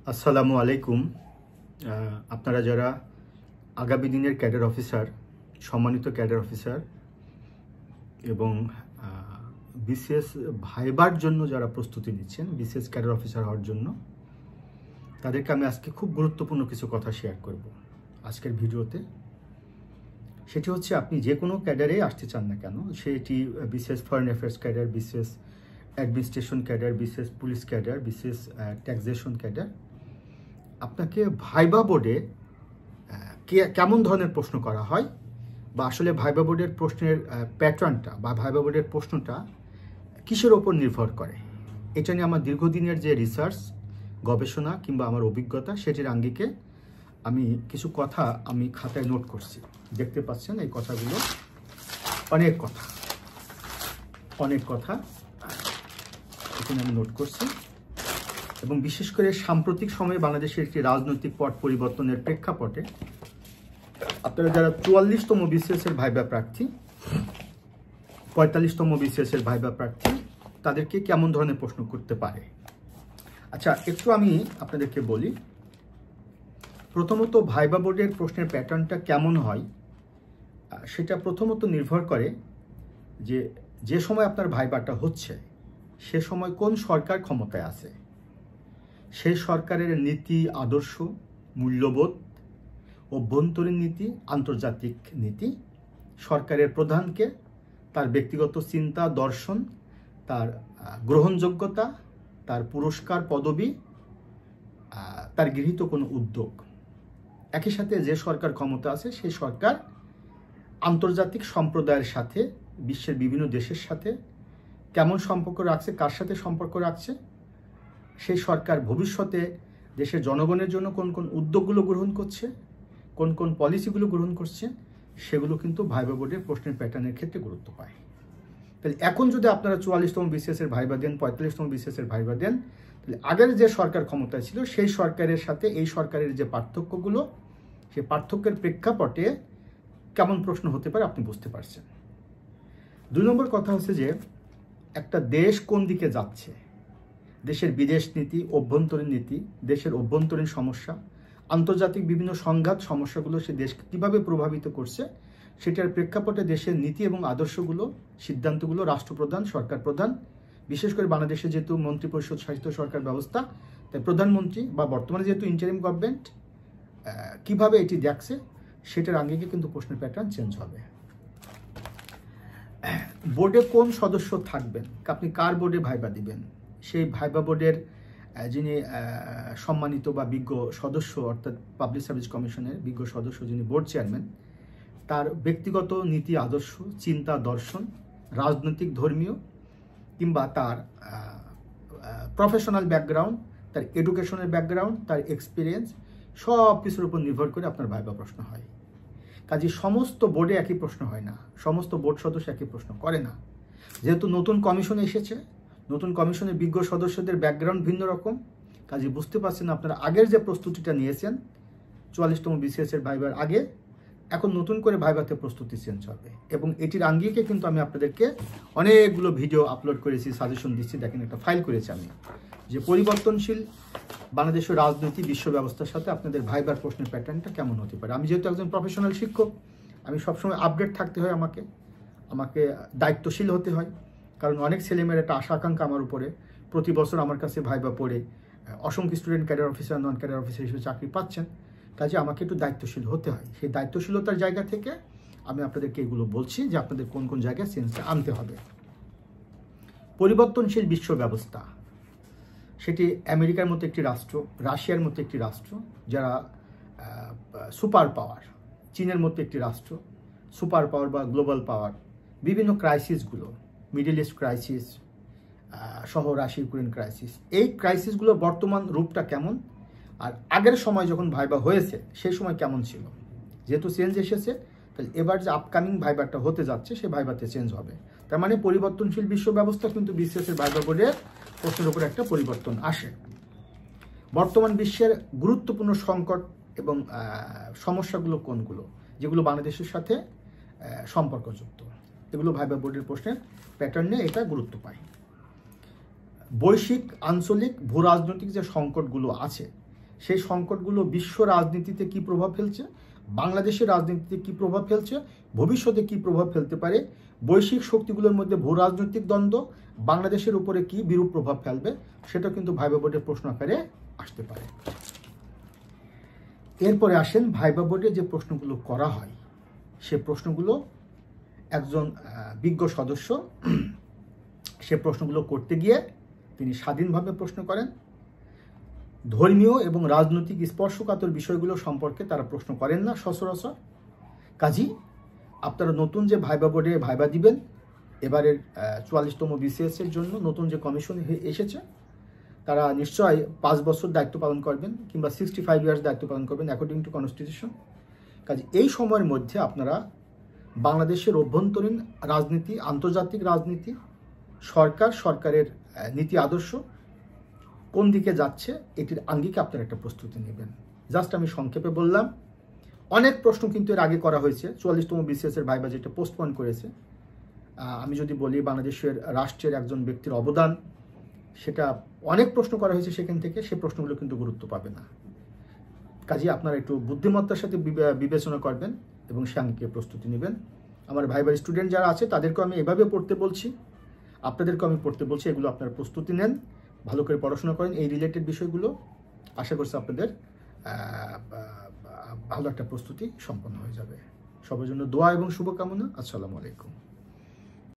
আসসালামু আলাইকুম। আপনারা যারা আগামী দিনের ক্যাডার অফিসার, সম্মানিত ক্যাডার অফিসার এবং বিসিএস ভাইবার জন্য যারা প্রস্তুতি নিচ্ছেন বিসিএস ক্যাডার অফিসার হওয়ার জন্য, তাদেরকে আমি আজকে খুব গুরুত্বপূর্ণ কিছু কথা শেয়ার করব আজকের ভিডিওতে। সেটি হচ্ছে, আপনি যে কোনো ক্যাডারে আসতে চান না কেন, সেটি BCS foreign affairs cadre, BCS administration cadre, BCS police cadre, BCS taxation cadre, আপনাকে ভাইবা বোর্ডে কেমন ধরনের প্রশ্ন করা হয়, বা আসলে ভাইবা বোর্ডের প্রশ্নের প্যাটার্নটা বা ভাইবা বোর্ডের প্রশ্নটা কিসের ওপর নির্ভর করে, এটা নিয়ে আমার দীর্ঘদিনের যে রিসার্চ, গবেষণা কিংবা আমার অভিজ্ঞতা, সেটির আঙ্গিকে আমি কিছু কথা আমি খাতায় নোট করছি। দেখতে পাচ্ছেন এই কথাগুলো, অনেক কথা এখানে আমি নোট করছি। এবং বিশেষ করে সাম্প্রতিক সময়ে বাংলাদেশের একটি রাজনৈতিক পট পরিবর্তনের প্রেক্ষাপটে আপনারা যারা 44তম বিসিএস এর ভাইবা প্রার্থী, 45তম বিসিএস এর ভাইবা প্রার্থী, তাদেরকে কেমন ধরনের প্রশ্ন করতে পারে। আচ্ছা, একটু আমি আপনাদেরকে বলি। প্রথমত, ভাইবা বোর্ডের প্রশ্নের প্যাটার্নটা কেমন হয় সেটা প্রথমত নির্ভর করে যে সময় আপনার ভাইবাটা হচ্ছে সে সময় কোন সরকার ক্ষমতায় আছে, সেই সরকারের নীতি, আদর্শ, মূল্যবোধ, অভ্যন্তরীণ নীতি, আন্তর্জাতিক নীতি, সরকারের প্রধানকে, তার ব্যক্তিগত চিন্তা, দর্শন, তার গ্রহণযোগ্যতা, তার পুরস্কার, পদবি, তার গৃহীত কোনো উদ্যোগ। একই সাথে যে সরকার ক্ষমতা আছে সেই সরকার আন্তর্জাতিক সম্প্রদায়ের সাথে, বিশ্বের বিভিন্ন দেশের সাথে কেমন সম্পর্ক রাখছে, কার সাথে সম্পর্ক রাখছে, সেই সরকার ভবিষ্যতে দেশের জনগণের জন্য কোন কোন উদ্যোগগুলো গ্রহণ করছে, কোন কোন পলিসিগুলো গ্রহণ করছে, সেগুলো কিন্তু ভাইবা বোর্ডের প্রশ্নের প্যাটার্নের ক্ষেত্রে গুরুত্ব পায়। তাহলে এখন যদি আপনারা 44তম বিসিএস এর ভাইবা দেন, 45তম বিসিএস এর ভাইবা দেন, তাহলে আগের যে সরকার ক্ষমতায় ছিল সেই সরকারের সাথে এই সরকারের যে পার্থক্যগুলো, সেই পার্থক্যের প্রেক্ষাপটে কেমন প্রশ্ন হতে পারে আপনি বুঝতে পারছেন। 2 নম্বর কথা হচ্ছে যে একটা দেশ কোন দিকে যাচ্ছে, দেশের বিদেশ নীতি, অভ্যন্তরীণ নীতি, দেশের অভ্যন্তরীণ সমস্যা, আন্তর্জাতিক বিভিন্ন সংঘাত, সমস্যাগুলো সে দেশকে কীভাবে প্রভাবিত করছে, সেটার প্রেক্ষাপটে দেশের নীতি এবং আদর্শগুলো, সিদ্ধান্তগুলো রাষ্ট্রপ্রধান, সরকার প্রধান, বিশেষ করে বাংলাদেশে যেহেতু মন্ত্রিপরিষদ শাসিত সরকার ব্যবস্থা, তাই প্রধানমন্ত্রী বা বর্তমানে যেহেতু ইন্টারিম গভর্নমেন্ট কিভাবে এটি দেখছে, সেটার আঙ্গিকে কিন্তু প্রশ্নের প্যাটার্ন চেঞ্জ হবে। বোর্ডে কোন সদস্য থাকবেন, আপনি কার বোর্ডে ভাইবা দিবেন, সেই ভাইবা বোর্ডের যিনি সম্মানিত বা বিজ্ঞ সদস্য, অর্থাৎ পাবলিক সার্ভিস কমিশনের বিজ্ঞ সদস্য যিনি বোর্ড চেয়ারম্যান, তার ব্যক্তিগত নীতি, আদর্শ, চিন্তা, দর্শন, রাজনৈতিক, ধর্মীয় কিংবা তার প্রফেশনাল ব্যাকগ্রাউন্ড, তার এডুকেশনের ব্যাকগ্রাউন্ড, তার এক্সপিরিয়েন্স, সব কিছুর উপর নির্ভর করে আপনার ভাইবা প্রশ্ন হয়। কাজে সমস্ত বোর্ডে একই প্রশ্ন হয় না, সমস্ত বোর্ড সদস্য একই প্রশ্ন করে না। যেহেতু নতুন কমিশন এসেছে, নতুন কমিশনের বিজ্ঞ সদস্যদের ব্যাকগ্রাউন্ড ভিন্ন রকম, কাজে বুঝতে পারছেন আপনারা আগের যে প্রস্তুতিটা নিয়েছেন 44তম বিসিএস এর ভাইবার আগে, এখন নতুন করে ভাইবাতে প্রস্তুতি চেঞ্জ হবে। এবং এটির আঙ্গিকে কিন্তু আমি আপনাদেরকে অনেকগুলো ভিডিও আপলোড করেছি, সাজেশন দিচ্ছি। দেখেন, একটা ফাইল করেছি আমি, যে পরিবর্তনশীল বাংলাদেশের রাজনৈতিক বিশ্ব ব্যবস্থার সাথে আপনাদের ভাইবার প্রশ্নের প্যাটার্নটা কেমন হতে পারে। আমি যেহেতু একজন প্রফেশনাল শিক্ষক, আমি সবসময় আপডেট থাকতে হয়, আমাকে দায়িত্বশীল হতে হয়। কারণ অনেক ছেলেমেয়ের একটা আশা আকাঙ্ক্ষা আমার উপরে, প্রতি বছর আমার কাছে ভাইবা পড়ে অসংখ্য student cadre officer, non cadre officer হিসেবে চাকরি পাচ্ছেন। কাজে আমাকে একটু দায়িত্বশীল হতে হয়। সেই দায়িত্বশীলতার জায়গা থেকে আমি আপনাদেরকে এগুলো বলছি যে আপনাদের কোন কোন জায়গায় চেঞ্জটা আনতে হবে। পরিবর্তনশীল বিশ্ব ব্যবস্থা, সেটি আমেরিকার মতো একটি রাষ্ট্র, রাশিয়ার মতো একটি রাষ্ট্র যারা সুপার পাওয়ার, চীনের মতো একটি রাষ্ট্র সুপার পাওয়ার বা গ্লোবাল পাওয়ার, বিভিন্ন ক্রাইসিসগুলো, মিডল ইস্ট ক্রাইসিস সহ রাশিয়া ইউক্রেন ক্রাইসিস, এই ক্রাইসিসগুলোর বর্তমান রূপটা কেমন, আর আগের সময় যখন ভাইবা হয়েছে সেই সময় কেমন ছিল। যেহেতু চেঞ্জ এসেছে, তাহলে এবার যে আপকামিং ভাইবাটা হতে যাচ্ছে সেই ভাইবাতে চেঞ্জ হবে। তার মানে পরিবর্তনশীল বিশ্ব ব্যবস্থা কিন্তু বিসিএস এর ভাইবা বোর্ডের প্রশ্নের উপর একটা পরিবর্তন আসে। বর্তমান বিশ্বের গুরুত্বপূর্ণ সংকট এবং সমস্যাগুলো কোনগুলো, যেগুলো বাংলাদেশের সাথে সম্পর্কযুক্ত, এগুলো ভাইবা বোর্ডের প্রশ্নের প্যাটার্নে এটা গুরুত্ব পায়। বৈশ্বিক, আঞ্চলিক, ভূ রাজনৈতিক যে সংকটগুলো আছে সেই সংকটগুলো বিশ্ব রাজনীতিতে কি প্রভাব ফেলছে, বাংলাদেশের রাজনীতিতে কি প্রভাব ফেলছে, ভবিষ্যতে কি প্রভাব ফেলতে পারে, বৈশ্বিক শক্তিগুলোর মধ্যে ভূ রাজনৈতিক দ্বন্দ্ব বাংলাদেশের উপরে কি বিরূপ প্রভাব ফেলবে, সেটা কিন্তু ভাইবা বোর্ডের প্রশ্ন আকারে আসতে পারে। এরপরে আসেন ভাইবা বোর্ডে যে প্রশ্নগুলো করা হয় সে প্রশ্নগুলো একজন বিজ্ঞ সদস্য সে প্রশ্নগুলো করতে গিয়ে তিনি স্বাধীনভাবে প্রশ্ন করেন। ধর্মীয় এবং রাজনৈতিক স্পর্শকাতর বিষয়গুলো সম্পর্কে তারা প্রশ্ন করেন না সচরাচর। কাজেই আপনারা নতুন যে ভাইবা বোর্ডে ভাইবা দিবেন, এবারের 44তম BCS এর জন্য নতুন যে কমিশন এসেছে তারা নিশ্চয় 5 বছর দায়িত্ব পালন করবেন কিংবা 65 ইয়ার্স দায়িত্ব পালন করবেন অ্যাকর্ডিং টু কনস্টিটিউশন। কাজে এই সময়ের মধ্যে আপনারা বাংলাদেশের অভ্যন্তরীণ রাজনীতি, আন্তর্জাতিক রাজনীতি, সরকারের নীতি আদর্শ কোন দিকে যাচ্ছে এটির আঙ্গিকে আপনারা একটা প্রস্তুতি নেবেন। জাস্ট আমি সংক্ষেপে বললাম। অনেক প্রশ্ন কিন্তু এর আগে করা হয়েছে। 44তম BCS এর ভাইবা যেটা পোস্টপোন করেছে, আমি যদি বলি বাংলাদেশের রাষ্ট্রের একজন ব্যক্তির অবদান, সেটা অনেক প্রশ্ন করা হয়েছে সেখান থেকে, সে প্রশ্নগুলো কিন্তু গুরুত্ব পাবে না। কাজেই আপনারা একটু বুদ্ধিমত্তার সাথে বিবেচনা করবেন এবং সে আঙ্গিকে প্রস্তুতি নেবেন। আমার ভাইবার স্টুডেন্ট যারা আছে তাদেরকেও আমি এভাবে পড়তে বলছি, আপনাদেরকেও আমি পড়তে বলছি। এগুলো আপনারা প্রস্তুতি নেন, ভালো করে পড়াশোনা করেন এই রিলেটেড বিষয়গুলো। আশা করছি আপনাদের ভালো একটা প্রস্তুতি সম্পন্ন হয়ে যাবে। সবার জন্য দোয়া এবং শুভকামনা। আসসালামু আলাইকুম।